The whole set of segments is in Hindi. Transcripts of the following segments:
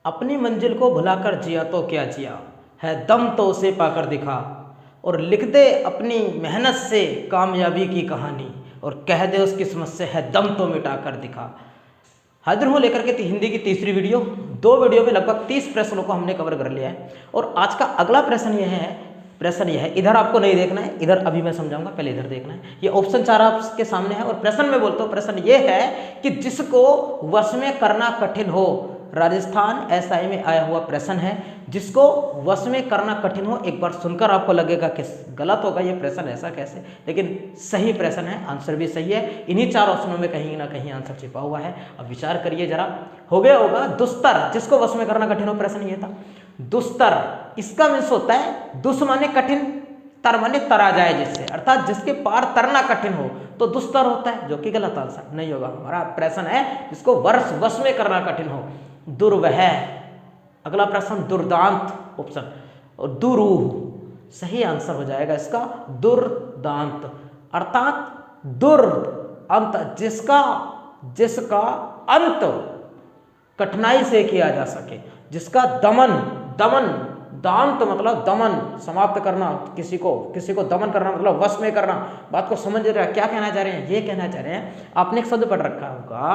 अपनी मंजिल को भुलाकर जिया तो क्या जिया, है दम तो उसे पाकर दिखा, और लिख दे अपनी मेहनत से कामयाबी की कहानी, और कह दे उस किस्मत से है दम तो मिटा कर दिखा। हाजिर हूँ लेकर के हिंदी की तीसरी वीडियो। 2 वीडियो में लगभग 30 प्रश्नों को हमने कवर कर लिया है, और आज का अगला प्रश्न यह है, इधर आपको नहीं देखना है, इधर अभी मैं समझाऊंगा, पहले इधर देखना है। ये ऑप्शन 4 आपके सामने है, और प्रश्न में बोलता हूँ, प्रश्न ये है कि जिसको वश में करना कठिन हो, राजस्थान एसआई में आया हुआ प्रश्न है, जिसको वश में करना कठिन हो। एक बार सुनकर आपको लगेगा कि गलत होगा ये प्रश्न, ऐसा कैसे, लेकिन सही प्रश्न है, आंसर भी सही है। इन्हीं 4 ऑप्शनों में कहीं ना कहीं आंसर छिपा हुआ है। अब विचार करिए जरा। हो गया होगा दुस्तर, जिसको वश में करना कठिन हो, प्रश्न ये था। दुस्तर, इसका मीन्स होता है दुस माने कठिन, तर माने तरा जाए जिससे, अर्थात जिसके पार तरना कठिन हो तो दुस्तर होता है, जो कि गलत आंसर नहीं होगा। हमारा प्रश्न है जिसको वश में करना कठिन हो। दुर्वह, अगला प्रश्न दुर्दांत ऑप्शन, और दुरूह, सही आंसर हो जाएगा इसका दुर्दांत, अर्थात दुर अंत, जिसका अंत कठिनाई से किया जा सके, जिसका दमन दांत मतलब दमन, समाप्त करना, किसी को दमन करना मतलब वश में करना। बात को समझ रहे हैं क्या कहना चाह रहे हैं? ये कहना चाह रहे हैं, आपने एक शब्द पढ़ रखा होगा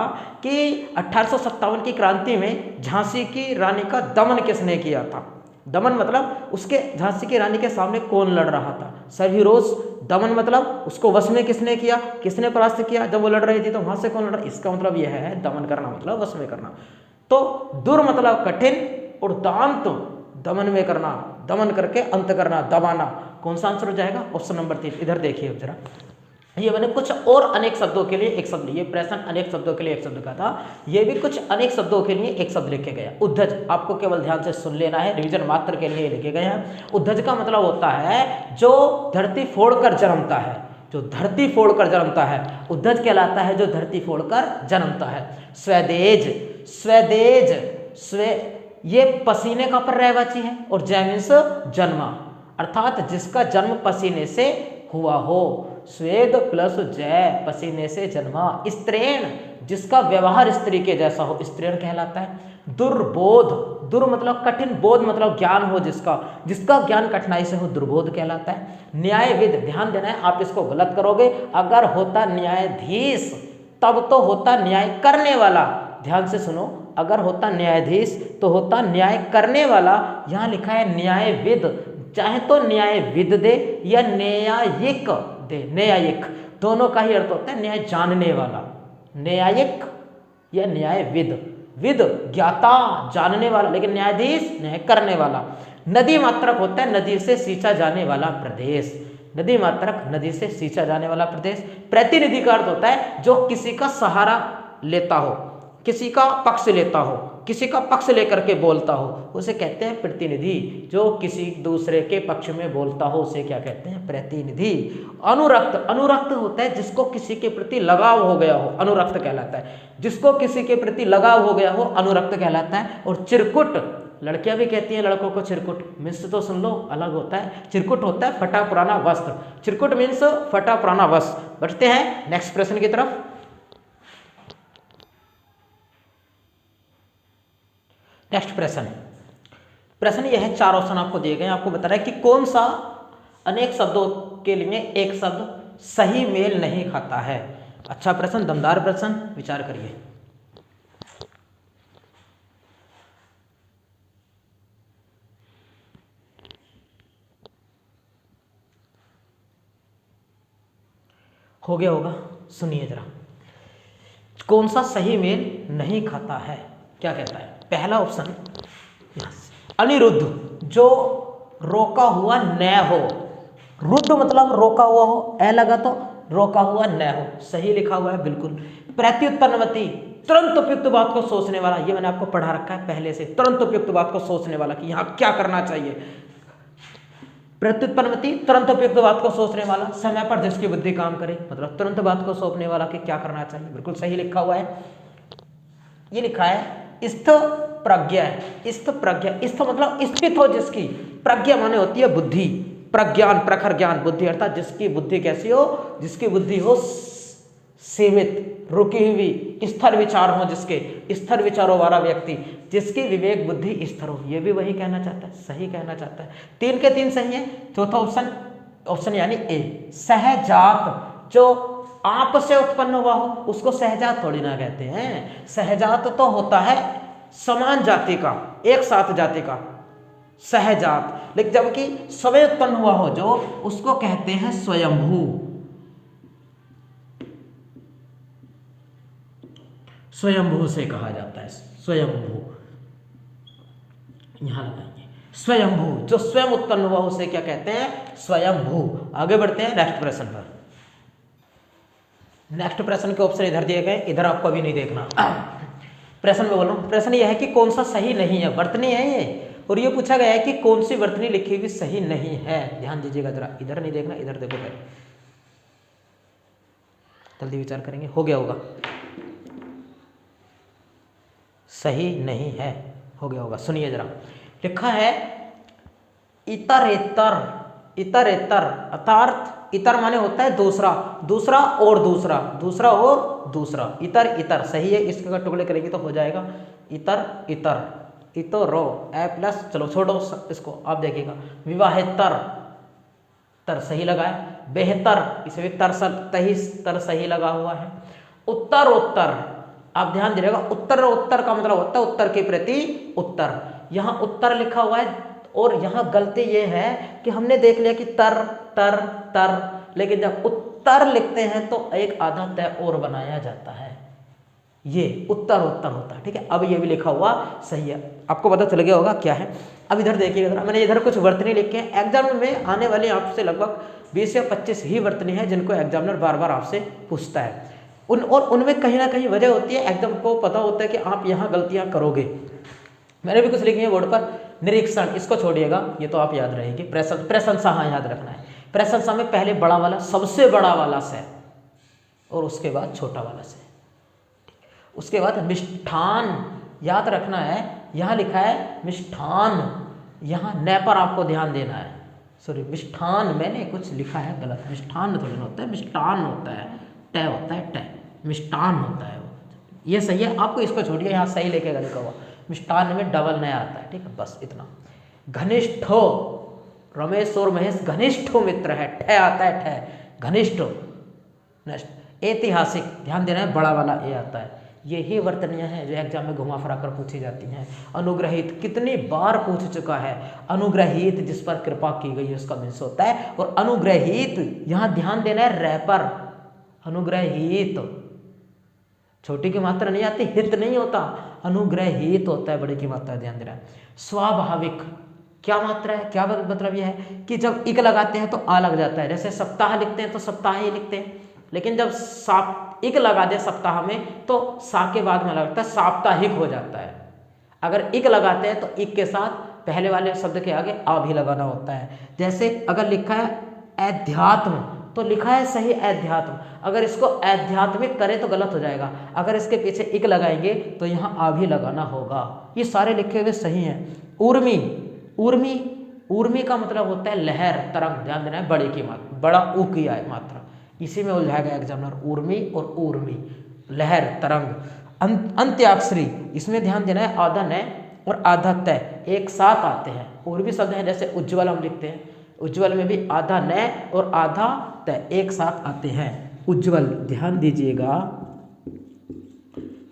कि 1857 की क्रांति में झांसी की रानी का दमन किसने किया था। दमन मतलब उसके, झांसी की रानी के सामने कौन लड़ रहा था, सर्विरोज। दमन मतलब उसको वश में किसने किया, किसने परास्त किया, जब वो लड़ रही थी तो वहां से कौन लड़ रहा। इसका मतलब यह है दमन करना मतलब वश में करना। तो दुर मतलब कठिन, और दांत दमन में करना, दमन करके अंत करना, दबाना। कौन सा आंसर हो जाएगा? Option number 3। इधर देखिए जरा, ये मैंने कुछ और अनेक शब्दों के लिए एक शब्द, ये प्रश्न अनेक शब्दों के लिए एक शब्द का था, ये भी कुछ अनेक शब्दों के लिए एक शब्द लिखे गया। उद्धज, आपको केवल ध्यान से सुन लेना है, रिवीजन मात्र के लिए लिखे गए हैं। उद्धज का मतलब होता है जो धरती फोड़कर जन्मता है, जो धरती फोड़कर जन्मता है, उद्धज कहलाता है जो धरती फोड़कर जन्मता है। स्वदेज, ये पसीने का पर्यायवाची है, और जैमिन्स जन्मा, अर्थात जिसका जन्म पसीने से हुआ हो। स्वेद प्लस जय, पसीने से जन्मा। स्त्रीण, जिसका व्यवहार स्त्री के जैसा हो, स्त्रीण कहलाता है। दुर्बोध, दुर मतलब कठिन, बोध मतलब ज्ञान हो, जिसका ज्ञान कठिनाई से हो, दुर्बोध कहलाता है। न्यायविद, ध्यान देना है, आप इसको गलत करोगे। अगर होता न्यायाधीश तब तो होता न्याय करने वाला। ध्यान से सुनो, अगर होता न्यायाधीश तो होता न्याय करने वाला। यहाँ लिखा है न्यायविद, चाहे तो न्यायविद दे या न्यायिक दे। न्यायिक दोनों का ही अर्थ होता है न्याय जानने वाला, न्यायिक या न्यायविद। विद ज्ञाता, जानने वाला, लेकिन न्यायाधीश न्याय करने वाला। नदी मात्रक होता है नदी से सींचा जाने वाला प्रदेश, नदी मात्रक नदी से सींचा जाने वाला प्रदेश। प्रतिनिधि का अर्थ होता है जो किसी का सहारा लेता हो, किसी का पक्ष लेता हो, किसी का पक्ष लेकर के बोलता हो, उसे कहते हैं प्रतिनिधि। जो किसी दूसरे के पक्ष में बोलता हो उसे क्या कहते हैं? प्रतिनिधि। अनुरक्त होता है जिसको किसी के प्रति लगाव हो गया हो, अनुरक्त कहलाता है। जिसको किसी के प्रति लगाव हो गया हो अनुरक्त कहलाता है। और चिरकुट, लड़कियां भी कहती हैं लड़कों को चिरकुट, मीन्स तो सुन लो अलग होता है। चिरकुट होता है फटा पुराना वस्त्र, चिरकुट मीन्स फटा पुराना वस्त्र। बढ़ते हैं नेक्स्ट प्रश्न की तरफ। नेक्स्ट प्रश्न यह है, 4 ऑप्शन आपको दिए गए हैं, आपको बताना है कि कौन सा अनेक शब्दों के लिए एक शब्द सही मेल नहीं खाता है। अच्छा प्रश्न, दमदार प्रश्न, विचार करिए। हो गया होगा, सुनिए जरा, कौन सा सही मेल नहीं खाता है, क्या कहता है? पहला ऑप्शन अनिरुद्ध, जो रोका हुआ न हो। रुद्ध मतलब रोका हुआ हो, ए लगा तो रोका हुआ न हो, सही लिखा हुआ है बिल्कुल। प्रत्युत्पन्नवती, तुरंत उपयुक्त बात को सोचने वाला, ये मैंने आपको पढ़ा रखा है पहले से, तुरंत उपयुक्त बात को सोचने वाला कि यहाँ क्या करना चाहिए। प्रत्युत्पन्नवती, तुरंत उपयुक्त बात को सोचने वाला, समय पर जिसकी बुद्धि काम करे, मतलब तुरंत बात को सौंपने वाला कि क्या करना चाहिए, बिल्कुल सही लिखा हुआ है। ये लिखा है स्थ प्रज्ञा है, स्थ प्रज्ञा, स्थ मतलब स्थित हो जिसकी, प्रज्ञा माने होती है बुद्धि, प्रज्ञान प्रखर ज्ञान बुद्धि, अर्थात जिसकी बुद्धि कैसी हो, जिसकी बुद्धि हो सीमित, रुकी हुई, स्थिर विचार हो जिसके, स्थिर विचारों वाला व्यक्ति, जिसकी विवेक बुद्धि स्थिर हो, ये भी वही कहना चाहता है, सही कहना चाहता है। 3 के 3 सही है। चौथा ऑप्शन यानी ए, सहजात, जो आप से उत्पन्न हुआ हो उसको सहजात थोड़ी ना कहते हैं। सहजात तो होता है समान जाति का, एक साथ जाति का सहजात, लेकिन जबकि स्वयं उत्पन्न हुआ हो जो, उसको कहते हैं स्वयंभू। स्वयंभू से कहा जाता है, स्वयंभू, यहां लगाएंगे स्वयंभू, जो स्वयं उत्पन्न हुआ उसे क्या कहते हैं, स्वयंभू। आगे बढ़ते हैं नेक्स्ट प्रश्न पर। नेक्स्ट प्रश्न के ऑप्शन इधर दिए गए, इधर आपको अभी नहीं देखना। प्रश्न में बोलो, प्रश्न यह है कि कौन सा सही नहीं है, वर्तनी है ये, और ये पूछा गया है कि कौन सी वर्तनी लिखी हुई सही नहीं है। ध्यान दीजिएगा जरा, इधर नहीं देखना, इधर देखो पहले, जल्दी विचार करेंगे, हो गया होगा, सही नहीं है, हो गया होगा। सुनिए जरा, लिखा है इतरेतर, इतरेतर अर्थात इतर माने होता है दूसरा, दूसरा और दूसरा, दूसरा और दूसरा, इतर इतर सही है। इसके अगर टुकड़े करेंगे तो हो जाएगा इतर इतर, इतरो ए प्लस, चलो छोड़ो इसको, आप देखिएगा विवाहेतर, तर सही लगा है। बेहतर, इसे भी तर तर सही लगा हुआ है। उत्तरोत्तर, आप ध्यान दीजिएगा, उत्तर उत्तर का मतलब होता है उत्तर के प्रति उत्तर, यहाँ उत्तर लिखा हुआ है, और यहाँ गलती ये है कि हमने देख लिया कि तर तर तर, लेकिन जब उत्तर लिखते हैं तो एक आधा तय और बनाया जाता है, ये उत्तर उत्तर होता है। ठीक है, अब ये भी लिखा हुआ सही है, आपको पता चल गया होगा क्या है। अब इधर देखिएगा, मैंने इधर कुछ वर्तनी लिखे हैं, एग्जाम में आने वाली आपसे लगभग 20 या 25 ही वर्तनी है जिनको एग्जामिनर बार बार आपसे पूछता है। उनमें कहीं ना कहीं वजह होती है, एग्जाम को पता होता है कि आप यहाँ गलतियाँ करोगे। मैंने भी कुछ लिखी है बोर्ड पर, निरीक्षण, इसको छोड़िएगा, ये तो आप याद रहेंगे। प्रशंसा, हाँ याद रखना है, प्रशंसा में पहले बड़ा वाला, सबसे बड़ा वाला से, और उसके बाद छोटा वाला से, उसके बाद मिष्ठान, याद रखना है, यहाँ लिखा है मिष्ठान, यहाँ न पर आपको ध्यान देना है, सॉरी मिष्ठान मैंने कुछ लिखा है गलत, मिष्ठान थोड़ी ना होता है, मिष्ठान होता है, ट होता है, ट मिष्ठान होता है, ये सही है। आपको इसको छोड़िए, यहाँ सही लेके लिखा हुआ, मिष्ठान में डबल नया आता है। ठीक है, बस इतना। घनिष्ठो, रमेश और महेश घनिष्ठो मित्र है, ठ आता है, ठ घनिष्ठो। नेक्स्ट ऐतिहासिक, ध्यान देना है, बड़ा वाला ए आता है। यही वर्तनियाँ हैं जो एग्जाम में घुमा फिरा कर पूछी जाती हैं। अनुग्रहित कितनी बार पूछ चुका है, अनुग्रहित जिस पर कृपा की गई है उसका मीन्स होता है, और अनुग्रहित यहाँ ध्यान देना है रे पर, अनुग्रहित छोटी की मात्रा नहीं आती, हित नहीं होता, अनुग्रहित होता है, बड़े की मात्रा ध्यान देना है। स्वाभाविक क्या मात्रा है, क्या मतलब यह है कि जब इक लगाते हैं तो आ लग जाता है, जैसे सप्ताह लिखते हैं तो सप्ताह ही लिखते हैं, लेकिन जब इक लगा दे सप्ताह में तो सा के बाद में लगता है साप्ताहिक हो जाता है। अगर इक लगाते हैं तो इक के साथ पहले वाले शब्द के आगे आ भी लगाना होता है। जैसे अगर लिखा है अध्यात्म तो लिखा है सही अध्यात्म, अगर इसको आध्यात्मिक करें तो गलत हो जाएगा, अगर इसके पीछे इक लगाएंगे तो यहाँ आ भी लगाना होगा। ये सारे लिखे हुए सही हैं। ऊर्मी, ऊर्मी, ऊर्मी का मतलब होता है लहर, तरंग, ध्यान देना है, बड़े की मात्रा, बड़ा ऊ की आए मात्रा, इसी में उलझाएगा एग्जामिनर, ऊर्मी और ऊर्मी, लहर, तरंग। अंत्याक्षरी, इसमें ध्यान देना है, आधा न और आधा तय एक साथ आते हैं। और भी शब्द हैं जैसे उज्ज्वल हम लिखते हैं, उज्ज्वल में भी आधा न और आधा तय एक साथ आते हैं। उज्ज्वल, ध्यान दीजिएगा,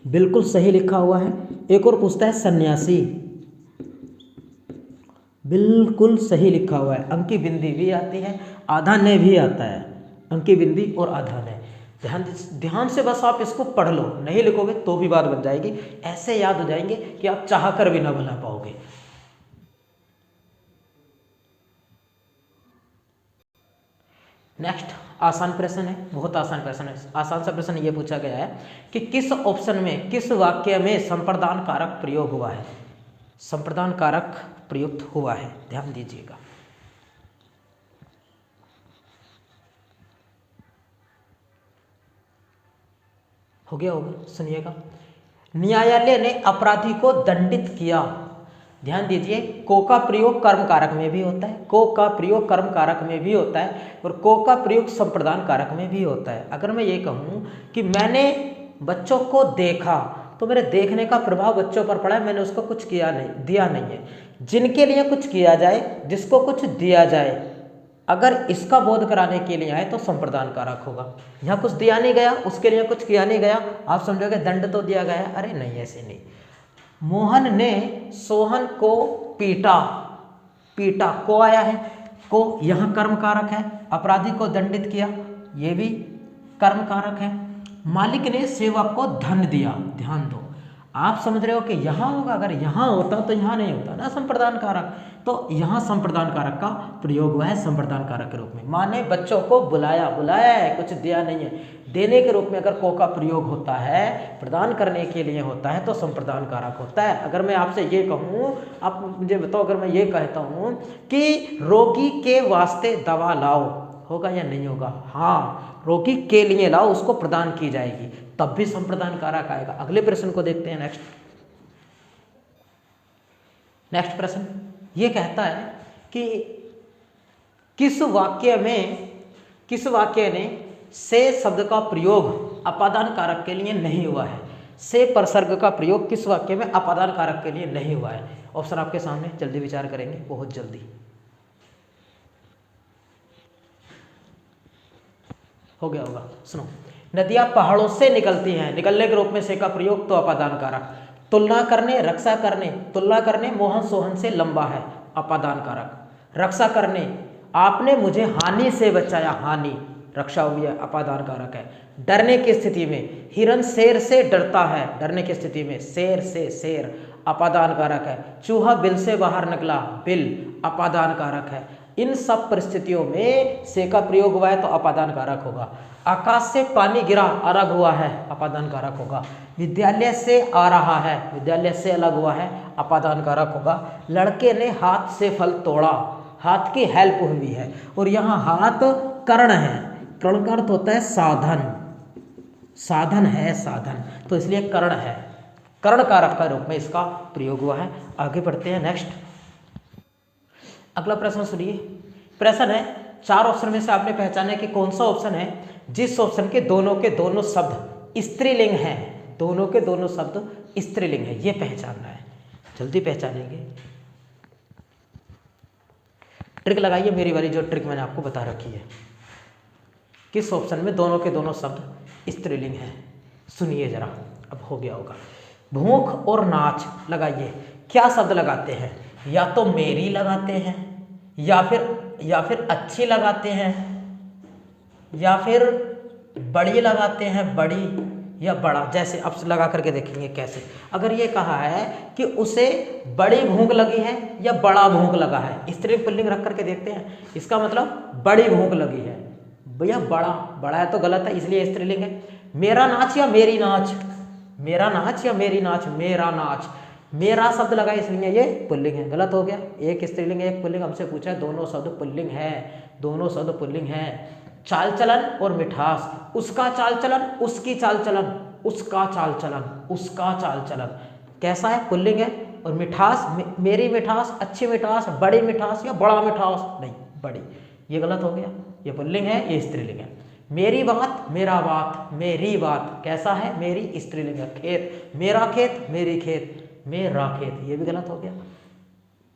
बिल्कुल सही लिखा हुआ है। एक और पूछता है सन्यासी, बिल्कुल सही लिखा हुआ है। अंकी बिंदी भी आती है, आधा न भी आता है, अंकी बिंदी और आधा न। ध्यान से बस आप इसको पढ़ लो, नहीं लिखोगे तो भी बात बन जाएगी, ऐसे याद हो जाएंगे कि आप चाह कर भी ना बना पाओगे। नेक्स्ट आसान प्रश्न है, बहुत आसान प्रश्न है। आसान सा प्रश्न ये पूछा गया है कि किस ऑप्शन में, किस वाक्य में संप्रदान कारक प्रयोग हुआ है, संप्रदान कारक प्रयुक्त हुआ है, ध्यान दीजिएगा। हो गया होगा, सुनिएगा। न्यायालय ने अपराधी को दंडित किया, ध्यान दीजिए, को का प्रयोग कर्म कारक में भी होता है, को का प्रयोग कर्म कारक में भी होता है, और को का प्रयोग संप्रदान कारक में भी होता है। अगर मैं ये कहूँ कि मैंने बच्चों को देखा, तो मेरे देखने का प्रभाव बच्चों पर पड़ा है, मैंने उसको कुछ किया नहीं, दिया नहीं है। जिनके लिए कुछ किया जाए, जिसको कुछ दिया जाए, अगर इसका बोध कराने के लिए आए तो संप्रदान कारक होगा। यहाँ कुछ दिया नहीं गया, उसके लिए कुछ किया नहीं गया, आप समझोगे दंड तो दिया गया, अरे नहीं, ऐसे नहीं। मोहन ने सोहन को पीटा, पीटा को आया है, को यहाँ कर्म कारक है, अपराधी को दंडित किया, ये भी कर्म कारक है। मालिक ने सेवक को धन दिया, ध्यान दो, आप समझ रहे हो कि यहाँ होगा, अगर यहाँ होता तो यहाँ नहीं होता ना संप्रदान कारक, तो यहाँ संप्रदान कारक का प्रयोग हुआ है संप्रदान कारक के रूप में। माँ ने बच्चों को बुलाया, बुलाया है, कुछ दिया नहीं है, देने के रूप में अगर को का प्रयोग होता है, प्रदान करने के लिए होता है, तो संप्रदान कारक होता है। अगर मैं आपसे ये कहूँ, आप मुझे बताओ, अगर मैं ये कहता हूँ कि रोगी के वास्ते दवा लाओ, होगा या नहीं होगा? हाँ, रोगी के लिए लाओ, उसको प्रदान की जाएगी, तब भी संप्रदान कारक आएगा। अगले प्रश्न को देखते हैं, नेक्स्ट प्रश्न ये कहता है कि किस वाक्य ने से शब्द का प्रयोग अपादान कारक के लिए नहीं हुआ है? से परसर्ग का प्रयोग किस वाक्य में अपादान कारक के लिए नहीं हुआ है? ऑप्शन आपके सामने, जल्दी विचार करेंगे, बहुत जल्दी हो गया होगा। सुनो, नदियां पहाड़ों से निकलती हैं, निकलने के रूप में से का प्रयोग तो अपादान कारक। तुलना करने, रक्षा करने, तुलना करने मोहन सोहन से लंबा है, अपादान कारक। रक्षा करने, आपने मुझे हानि से बचाया, हानि, रक्षा हुई है, अपादान कारक है। डरने की स्थिति में, हिरन शेर से डरता है, डरने की स्थिति में शेर से, शेर, अपादान कारक है। चूहा बिल से बाहर निकला, बिल, अपादान कारक है। इन सब परिस्थितियों में से का प्रयोग हुआ है तो अपादान कारक होगा। आकाश से पानी गिरा, अलग हुआ है, अपादान कारक होगा। विद्यालय से आ रहा है, विद्यालय से अलग हुआ है, अपादान कारक होगा। लड़के ने हाथ से फल तोड़ा, हाथ की हेल्प हुई है, और यहाँ हाथ कर्ण है, कर्ण का अर्थ होता है साधन, साधन है, साधन, तो इसलिए कर्ण है, कर्ण कारक का रूप में इसका प्रयोग हुआ है। आगे बढ़ते हैं, नेक्स्ट अगला प्रश्न सुनिए। प्रश्न है, चार ऑप्शन में से आपने पहचाना कि कौन सा ऑप्शन है जिस ऑप्शन के दोनों शब्द स्त्रीलिंग हैं, दोनों के दोनों शब्द स्त्रीलिंग है, ये पहचानना है, जल्दी पहचानेंगे। ट्रिक लगाइए, मेरी वाली जो ट्रिक मैंने आपको बता रखी है। किस ऑप्शन में दोनों के दोनों शब्द स्त्रीलिंग हैं? सुनिए जरा, अब हो गया होगा। भूख और नाच लगाइए, क्या शब्द लगाते हैं? या तो मेरी लगाते हैं, या फिर अच्छी लगाते हैं, या फिर बड़ी लगाते हैं, बड़ी या बड़ा। जैसे अब लगा करके देखेंगे कैसे। अगर ये कहा है कि उसे बड़ी भूख लगी है या बड़ा भूख लगा है, स्त्रीलिंग पुल्लिंग रख करके देखते हैं, इसका मतलब बड़ी भूख लगी है, भैया बड़ा, बड़ा है तो गलत है, इसलिए स्त्रीलिंग है। मेरा नाच या मेरी नाच, मेरा नाच या मेरी नाच, मेरा नाच, मेरा शब्द लगा इसलिए ये पुल्लिंग है, गलत हो गया। एक स्त्रीलिंग एक पुल्लिंग, हमसे पूछा है, दोनों शब्द पुल्लिंग है, दोनों शब्द पुल्लिंग है। चाल चलन और मिठास, उसका चाल चलन, उसकी चाल चलन, उसका चाल चलन, उसका चाल चलन, कैसा है? पुल्लिंग है। और मिठास, मेरी मिठास, अच्छी मिठास, बड़ी मिठास या बड़ा मिठास, नहीं बड़ी, ये गलत हो गया, ये पुल्लिंग है, ये स्त्रीलिंग है। मेरी बात, मेरा बात, मेरी बात, कैसा है? मेरी, स्त्रीलिंग है। खेत, मेरा खेत, मेरी खेत, मेरा खेत, ये भी गलत हो गया।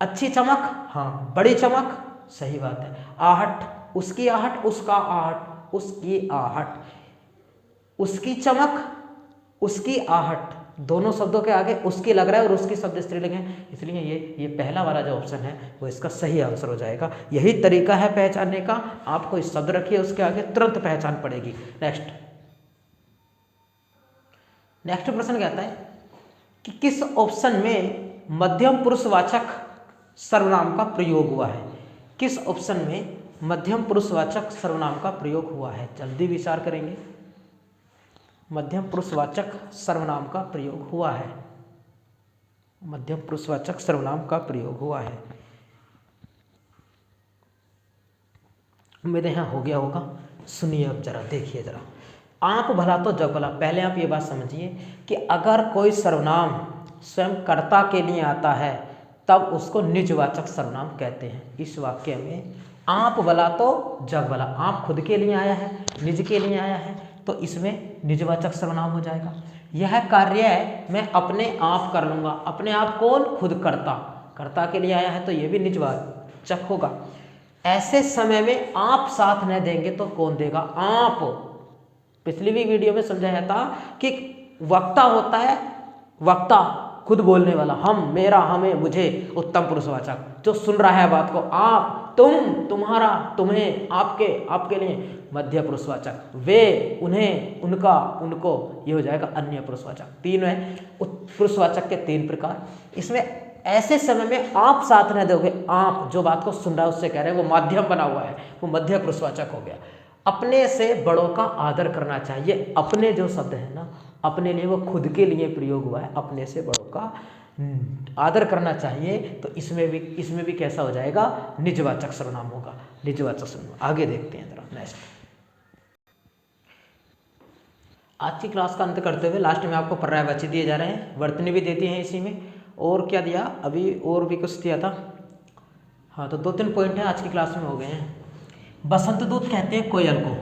अच्छी चमक, हाँ, बड़ी चमक, सही बात है। आहट, उसकी आहट, उसका आहट, उसकी आहट, उसकी चमक, उसकी आहट, दोनों शब्दों के आगे उसकी लग रहा है और उसकी शब्द स्त्रीलिंग है, इसलिए ये पहला वाला जो ऑप्शन है वो इसका सही आंसर हो जाएगा। यही तरीका है पहचानने का, आपको इस शब्द रखिए, उसके आगे तुरंत पहचान पड़ेगी। नेक्स्ट प्रश्न कहता है कि किस ऑप्शन में मध्यम पुरुषवाचक सर्वनाम का प्रयोग हुआ है? किस ऑप्शन में मध्यम पुरुषवाचक सर्वनाम का प्रयोग हुआ है? जल्दी विचार करेंगे। मध्यम पुरुषवाचक सर्वनाम का प्रयोग हुआ है, मध्यम पुरुषवाचक सर्वनाम का प्रयोग हुआ है। उम्मीद है यहाँ हो गया होगा। सुनिए अब जरा, देखिए जरा, आप भला तो जग भला। पहले आप ये बात समझिए कि अगर कोई सर्वनाम स्वयं कर्ता के लिए आता है तब उसको निजवाचक सर्वनाम कहते हैं। इस वाक्य में आप भला तो जग भला, आप खुद के लिए आया है, निज के लिए आया है, तो इसमें निजवाचक सर्वनाम हो जाएगा। यह कार्य मैं अपने आप कर लूँगा। अपने आप कौन? खुद कर्ता। कर्ता के लिए आया है तो ये भी निजवाचक होगा। ऐसे समय में आप साथ न देंगे तो कौन देगा? आप। पिछली भी वीडियो में समझाया था कि वक्ता होता है, वक्ता खुद बोलने वाला, हम, मेरा, हमें, मुझे, उत्तम पुरुषवाचक, जो सुन रहा है बात को, आप, तुम, तुम्हारा, तुम्हें, आपके, आपके लिए मध्य पुरुषवाचक, वे, उन्हें, उनका, उनको, ये हो जाएगा अन्य पुरुषवाचक। तीन है पुरुषवाचक के तीन प्रकार। इसमें ऐसे समय में आप साथ न दोगे, आप जो बात को सुन रहा है उससे कह रहे हैं, वो माध्यम बना हुआ है, वो मध्य पुरुषवाचक हो गया। अपने से बड़ों का आदर करना चाहिए। अपने जो शब्द है ना, अपने लिए वो खुद के लिए प्रयोग हुआ है। अपने से बड़ों का आदर करना चाहिए, तो इसमें भी कैसा हो जाएगा? निजवाचक सर्वनाम होगा। निजवाचक सर्वनाम। आगे देखते हैं जरा नेक्स्ट। आज की क्लास का अंत करते हुए लास्ट में आपको पर्यायवाची दिए जा रहे हैं, वर्तनी भी देती हैं इसी में, और क्या दिया अभी, और भी कुछ दिया था। हाँ, तो 2-3 पॉइंट है आज की क्लास में हो गए हैं। बसंत दूत कहते हैं कोयल को।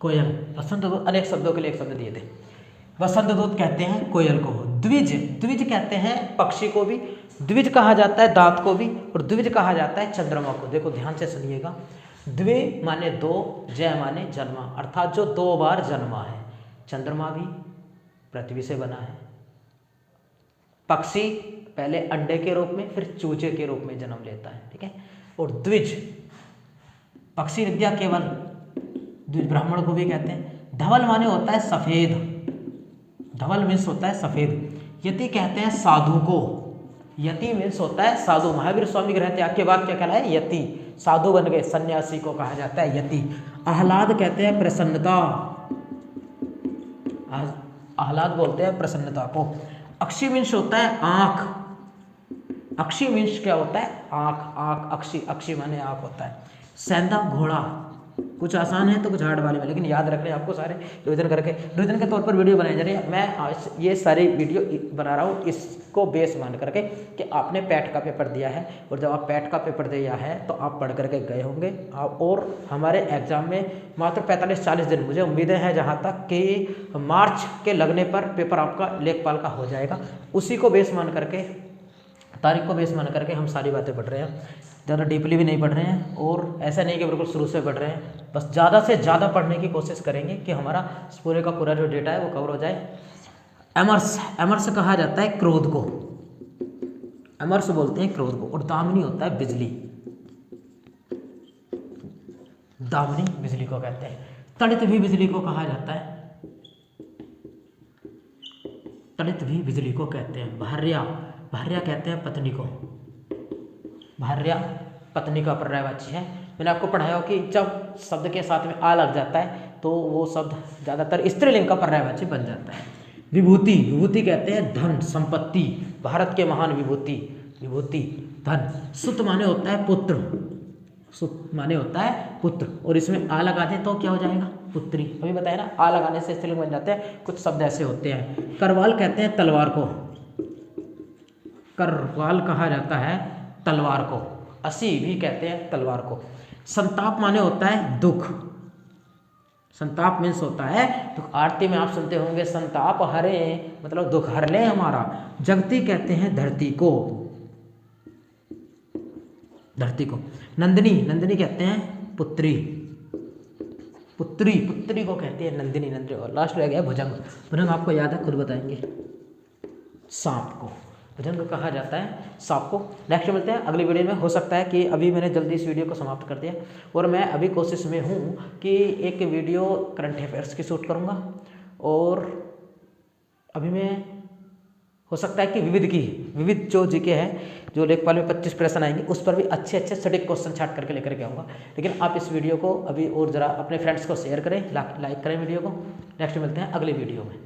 कोयल, बसंत दूत, अनेक शब्दों के लिए एक शब्द दिए थे। बसंत दूत कहते हैं कोयल को। द्विज, द्विज कहते हैं पक्षी को भी, द्विज कहा जाता है दांत को भी, और द्विज कहा जाता है चंद्रमा को। देखो ध्यान से सुनिएगा। द्वि माने दो, जय माने जन्मा, अर्थात जो 2 बार जन्मा है। चंद्रमा भी पृथ्वी से बना है। पक्षी पहले अंडे के रूप में, फिर चूजे के रूप में जन्म लेता है, ठीक है। और द्विज, पक्षी विद्या केवल, द्विज ब्राह्मण को भी कहते हैं। धवल माने होता है सफेद, धवल मीन्स होता है सफेद। यति कहते हैं साधु को, यति मीन्स होता है साधु। महावीर स्वामी ग्रह त्याग के बाद क्या कहलाए? यति, साधु बन गए, सन्यासी को कहा जाता है यति। आह्लाद कहते हैं प्रसन्नता, आह्लाद बोलते हैं प्रसन्नता को। अक्षी मीन्स होता है आँख, अक्षी मीन्स क्या होता है? आँख, आँख, अक्षी, अक्षी माने आँख होता है। सेंधा घोड़ा, कुछ आसान है तो कुछ हार्ड वाले में, लेकिन याद रखने आपको सारे रिविजन करके, रिविजन के तौर पर वीडियो बनाई जा रही है। मैं आज ये सारी वीडियो बना रहा हूँ इसको बेस मान करके कि आपने पैट का पेपर दिया है, और जब आप पैट का पेपर दिया है तो आप पढ़ करके गए होंगे। और हमारे एग्जाम में मात्र 45-40 दिन, मुझे उम्मीदें हैं जहाँ तक कि मार्च के लगने पर पेपर आपका लेखपाल का हो जाएगा। उसी को बेस मान करके, तारीख को बेस मान करके हम सारी बातें पढ़ रहे हैं। ज़्यादा डीपली भी नहीं पढ़ रहे हैं, और ऐसा नहीं कि बिल्कुल शुरू से पढ़ रहे हैं। बस ज़्यादा से ज़्यादा पढ़ने की कोशिश करेंगे कि हमारा पूरे का पूरा जो डेटा है वो कवर हो जाए। एमर्स, एमर्स कहा जाता है क्रोध को, एमर्स बोलते हैं क्रोध को। और दामिनी होता है बिजली, दामिनी बिजली को कहते हैं। तड़ित भी बिजली को कहा जाता है, तड़ित भी बिजली को कहते हैं। भार्या, भार्या कहते हैं पत्नी को, भार्या पत्नी का पर्यायवाची है। मैंने आपको पढ़ाया हो कि जब शब्द के साथ में आ लग जाता है तो वो शब्द ज़्यादातर स्त्रीलिंग का पर्यायवाची बन जाता है। विभूति, विभूति कहते हैं धन, संपत्ति, भारत के महान विभूति, विभूति धन। सुत माने होता है पुत्र, सुत माने होता है पुत्र, और इसमें आ लगा दे तो क्या हो जाएगा? पुत्री। अभी बताया ना, आ लगाने से स्त्रीलिंग बन जाते हैं। कुछ शब्द ऐसे होते हैं। करवाल कहते हैं तलवार को, करवाल कहा जाता है तलवार को। असी भी कहते हैं तलवार को। संताप माने होता है दुख, संताप मीन्स होता है दुख। आरती में आप सुनते होंगे संताप हरे, मतलब दुख हर ले हमारा। जगती कहते हैं धरती को, धरती को। नंदिनी, नंदिनी कहते हैं पुत्री, पुत्री, पुत्री को कहते हैं नंदिनी, नंदिनी। और लास्ट रह गया भुजंग, भुजंग आपको याद है, खुद बताएंगे। सांप को भुजंग कहा जाता है, सांप को। नेक्स्ट मिलते हैं अगली वीडियो में। हो सकता है कि अभी मैंने जल्दी इस वीडियो को समाप्त कर दिया, और मैं अभी कोशिश में हूँ कि एक वीडियो करंट अफेयर्स की शूट करूँगा, और अभी मैं हो सकता है कि विविध जो जीके है, जो लेखपाल में 25 प्रश्न आएंगे, उस पर भी अच्छे अच्छे सटीक क्वेश्चन छाट करके लेकर के आऊँगा। लेकिन आप इस वीडियो को अभी और ज़रा अपने फ्रेंड्स को शेयर करें, लाइक करें वीडियो को। नेक्स्ट मिलते हैं अगली वीडियो में।